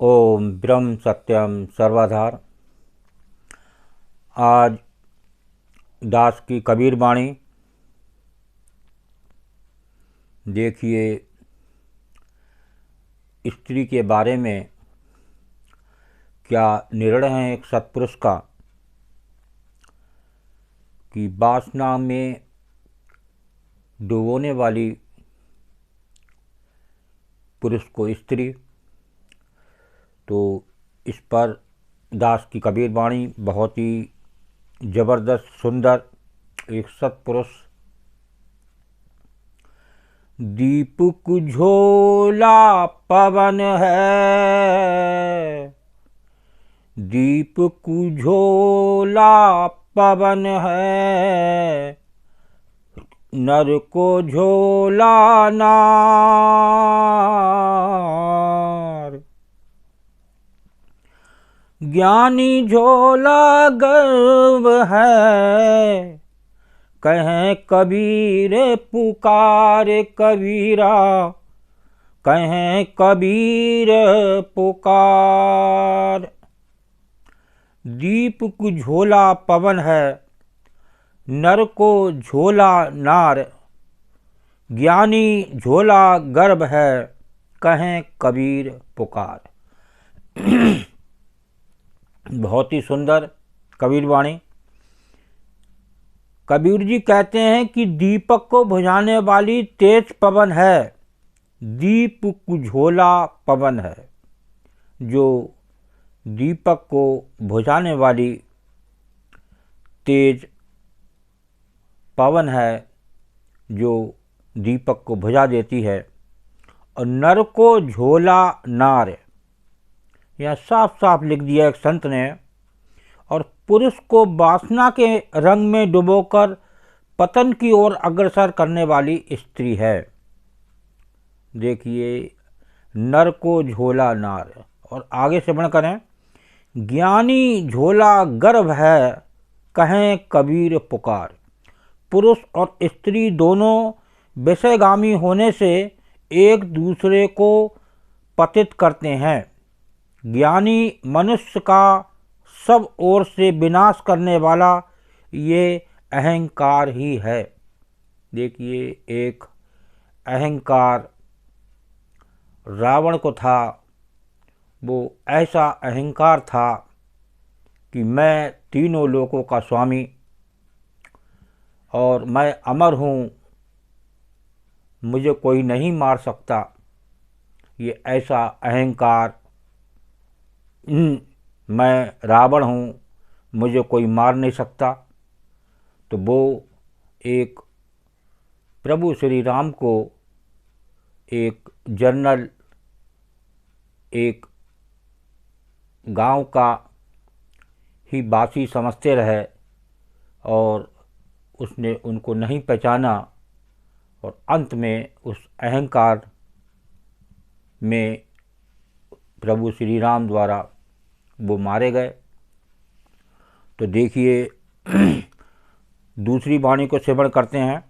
ओम ब्रह्म सत्यम सर्वाधार। आज दास की कबीर वाणी। देखिए, स्त्री के बारे में क्या निर्णय है एक सत्पुरुष का कि वासना में डुबोने वाली पुरुष को स्त्री। तो इस पर दास की कबीर वाणी बहुत ही जबरदस्त सुंदर। एक सत्पुरुष दीप कुझोला पवन है, दीप कुझोला पवन है, नर को झोला नार। ज्ञानी झोला गर्व है, कहें कबीर पुकार कबीरा, कहें कबीर पुकार। दीप को झोला पवन है, नर को झोला नार, ज्ञानी झोला गर्भ है, कहें कबीर पुकार। बहुत ही सुंदर कबीर वाणी। कबीर जी कहते हैं कि दीपक को बुझाने वाली तेज पवन है, दीप कुझोला पवन है। जो दीपक को बुझाने वाली तेज पवन है, जो दीपक को बुझा देती है। और नर को झोला नार, यह साफ साफ लिख दिया एक संत ने। और पुरुष को वासना के रंग में डुबोकर पतन की ओर अग्रसर करने वाली स्त्री है। देखिए, नर को झोला नार। और आगे श्रवण करें, ज्ञानी झोला गर्भ है, कहें कबीर पुकार। पुरुष और स्त्री दोनों विषयगामी होने से एक दूसरे को पतित करते हैं। ज्ञानी मनुष्य का सब ओर से विनाश करने वाला ये अहंकार ही है। देखिए, एक अहंकार रावण को था। वो ऐसा अहंकार था कि मैं तीनों लोकों का स्वामी और मैं अमर हूँ, मुझे कोई नहीं मार सकता। ये ऐसा अहंकार, मैं रावण हूँ, मुझे कोई मार नहीं सकता। तो वो एक प्रभु श्री राम को एक जनरल, एक गांव का ही वासी समझते रहे और उसने उनको नहीं पहचाना। और अंत में उस अहंकार में प्रभु श्री राम द्वारा वो मारे गए। तो देखिए, दूसरी वाणी को श्रवण करते हैं।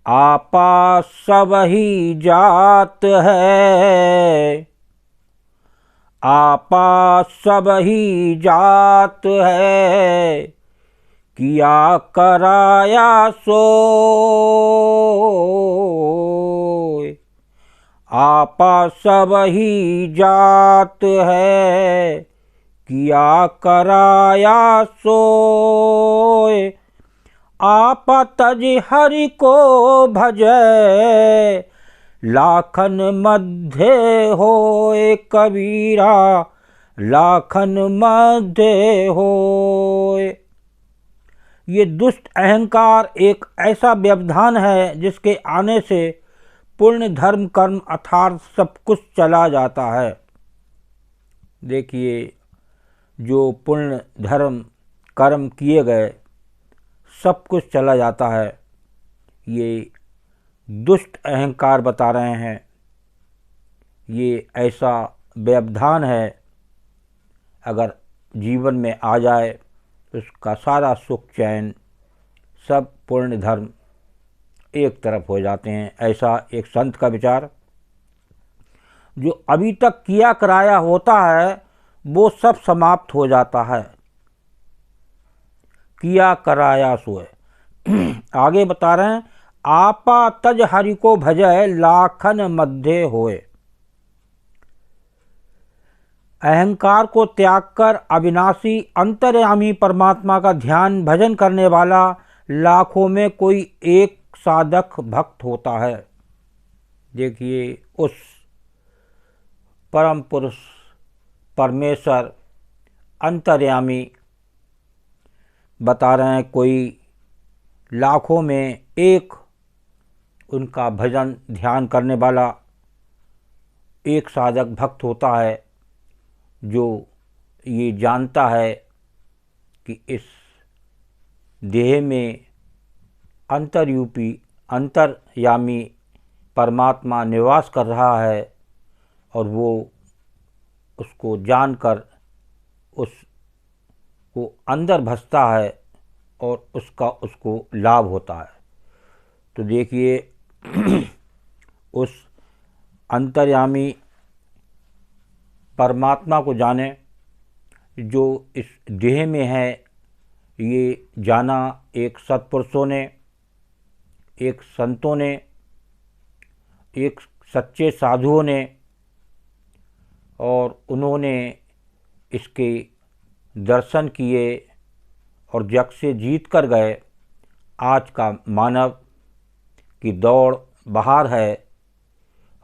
आपा सब ही जात है, आपा सब ही जात है, किया कराया सोय। आपा सब ही जात है, किया कराया सोय। आप तज हरि को भजै, लाखन मध्य होए कबीरा, लाखन मध्य होए। ये दुष्ट अहंकार एक ऐसा व्यवधान है जिसके आने से पुण्य धर्म कर्म अर्थात सब कुछ चला जाता है। देखिए, जो पुण्य धर्म कर्म किए गए सब कुछ चला जाता है। ये दुष्ट अहंकार बता रहे हैं। ये ऐसा व्यवधान है, अगर जीवन में आ जाए तो उसका सारा सुख चैन सब पुण्य धर्म एक तरफ हो जाते हैं। ऐसा एक संत का विचार। जो अभी तक किया कराया होता है वो सब समाप्त हो जाता है। किया कराया सोए। आगे बता रहे हैं, आपा तज हरि को भजय लाखन मध्य होए। अहंकार को त्याग कर अविनाशी अंतर्यामी परमात्मा का ध्यान भजन करने वाला लाखों में कोई एक साधक भक्त होता है। देखिए, उस परम पुरुष परमेश्वर अंतर्यामी बता रहे हैं, कोई लाखों में एक उनका भजन ध्यान करने वाला एक साधक भक्त होता है, जो ये जानता है कि इस देह में अंतर्यामी परमात्मा निवास कर रहा है और वो उसको जानकर उसको अंदर भसता है और उसको लाभ होता है। तो देखिए, उस अंतर्यामी परमात्मा को जाने जो इस देह में है, ये जाना एक सत्पुरुषों ने, एक संतों ने, एक सच्चे साधुओं ने, और उन्होंने इसके दर्शन किए और जग से जीत कर गए। आज का मानव की दौड़ बाहर है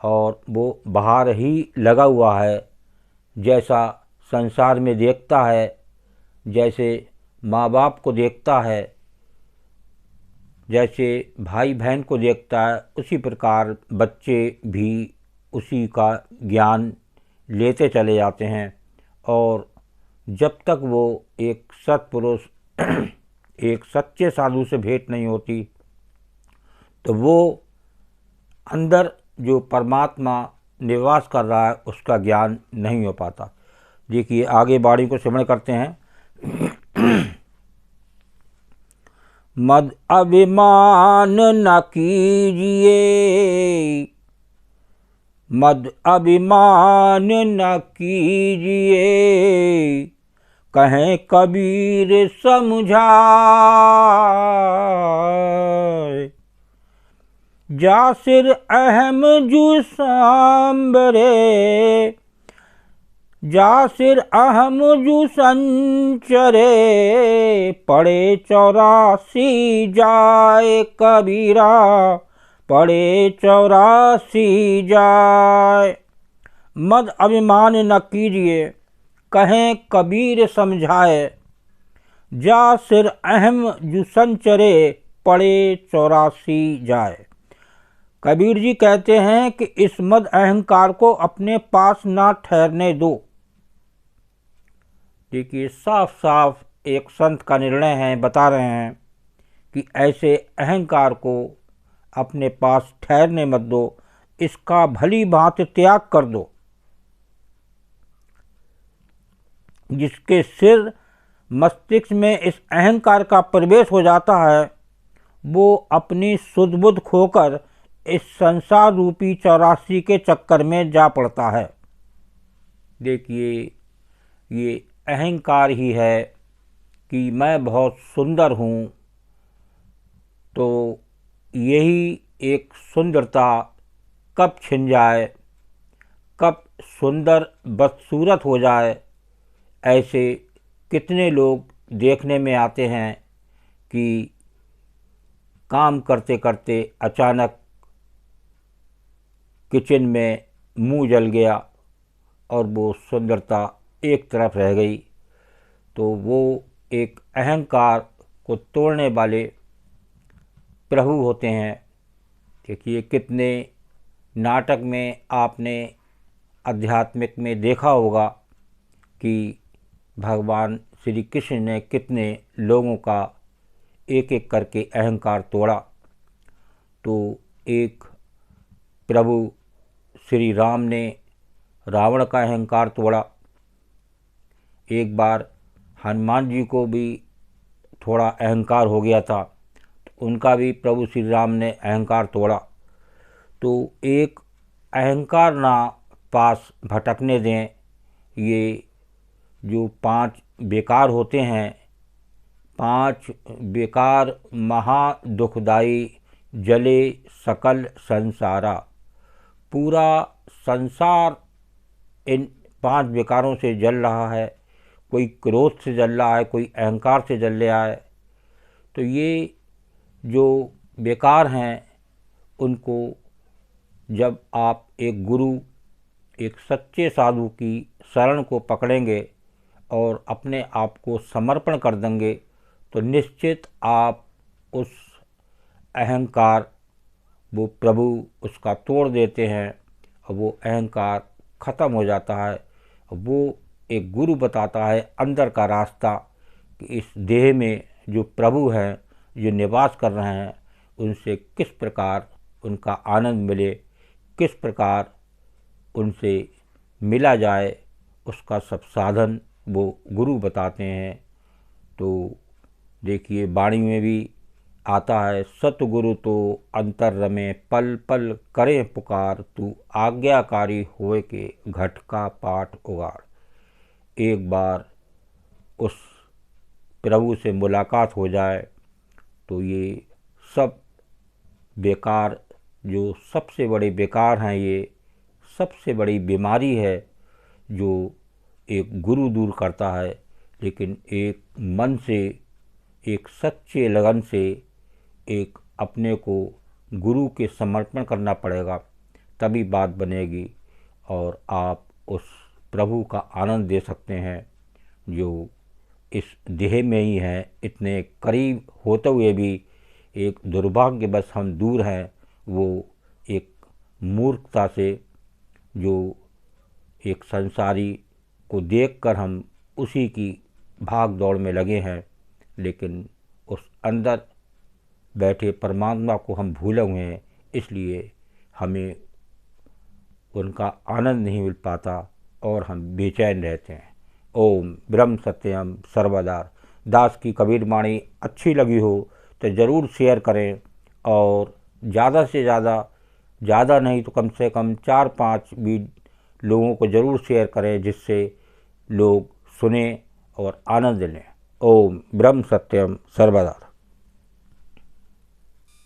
और वो बाहर ही लगा हुआ है। जैसा संसार में देखता है, जैसे माँ बाप को देखता है, जैसे भाई बहन को देखता है, उसी प्रकार बच्चे भी उसी का ज्ञान लेते चले जाते हैं। और जब तक वो एक सत्पुरुष एक सच्चे साधु से भेंट नहीं होती, तो वो अंदर जो परमात्मा निवास कर रहा है उसका ज्ञान नहीं हो पाता। देखिए, आगे वाणी को श्रवण करते हैं। मद अभिमान न कीजिए, मद अभिमान न कीजिए, कहें कबीर समझाए। जा सिर अहम जू सांबरे, जा सिर अहम जू संचरे, पड़े 84 जाए कबीरा, पड़े 84 जाए। मद अभिमान न कीजिए, कहें कबीर समझाए, जा सिर अहम जू संचरे, पड़े 84 जाए। कबीर जी कहते हैं कि इस मद अहंकार को अपने पास ना ठहरने दो। देखिए, साफ साफ एक संत का निर्णय है, बता रहे हैं कि ऐसे अहंकार को अपने पास ठहरने मत दो, इसका भली भांति त्याग कर दो। जिसके सिर मस्तिष्क में इस अहंकार का प्रवेश हो जाता है, वो अपनी सुध बुध खोकर इस संसार रूपी 84 के चक्कर में जा पड़ता है। देखिए, ये अहंकार ही है कि मैं बहुत सुंदर हूँ, तो यही एक सुंदरता कब छिन जाए, कब सुंदर बदसूरत हो जाए। ऐसे कितने लोग देखने में आते हैं कि काम करते करते अचानक किचन में मुंह जल गया और वो सुंदरता एक तरफ रह गई। तो वो एक अहंकार को तोड़ने वाले प्रभु होते हैं। देखिए, कितने नाटक में आपने आध्यात्मिक में देखा होगा कि भगवान श्री कृष्ण ने कितने लोगों का एक एक करके अहंकार तोड़ा। तो एक प्रभु श्री राम ने रावण का अहंकार तोड़ा। एक बार हनुमान जी को भी थोड़ा अहंकार हो गया था, तो उनका भी प्रभु श्री राम ने अहंकार तोड़ा। तो एक अहंकार ना पास भटकने दें। ये जो 5 बेकार होते हैं, 5 बेकार महा दुखदाई, जले सकल संसारा। पूरा संसार इन 5 विकारों से जल रहा है। कोई क्रोध से जल रहा है, कोई अहंकार से जल रहा है। तो ये जो बेकार हैं, उनको जब आप एक गुरु, एक सच्चे साधु की शरण को पकड़ेंगे और अपने आप को समर्पण कर देंगे, तो निश्चित आप उस अहंकार, वो प्रभु उसका तोड़ देते हैं और वो अहंकार ख़त्म हो जाता है। वो एक गुरु बताता है अंदर का रास्ता कि इस देह में जो प्रभु हैं, जो निवास कर रहे हैं, उनसे किस प्रकार उनका आनंद मिले, किस प्रकार उनसे मिला जाए, उसका सब साधन वो गुरु बताते हैं। तो देखिए, वाणी में भी आता है, सतगुरु तो अंतर रमे, पल पल करे पुकार, तू आज्ञाकारी होए के घट का पाठ उगाड़। एक बार उस प्रभु से मुलाकात हो जाए तो ये सब बेकार, जो सबसे बड़े बेकार हैं, ये सबसे बड़ी बीमारी है जो एक गुरु दूर करता है। लेकिन एक मन से, एक सच्चे लगन से एक अपने को गुरु के समर्पण करना पड़ेगा, तभी बात बनेगी और आप उस प्रभु का आनंद दे सकते हैं जो इस देह में ही है। इतने करीब होते हुए भी एक दुर्भाग्यवश हम दूर हैं, वो एक मूर्खता से, जो एक संसारी को देखकर हम उसी की भाग दौड़ में लगे हैं, लेकिन उस अंदर बैठे परमात्मा को हम भूले हुए हैं। इसलिए हमें उनका आनंद नहीं मिल पाता और हम बेचैन रहते हैं। ओम ब्रह्म सत्यम सर्वदा। दास की कबीर वाणी अच्छी लगी हो तो ज़रूर शेयर करें और ज़्यादा से ज़्यादा नहीं तो कम से कम 4-5 भी लोगों को ज़रूर शेयर करें, जिससे लोग सुने और आनंद लें। ओम ब्रह्म सत्यम सर्वदा।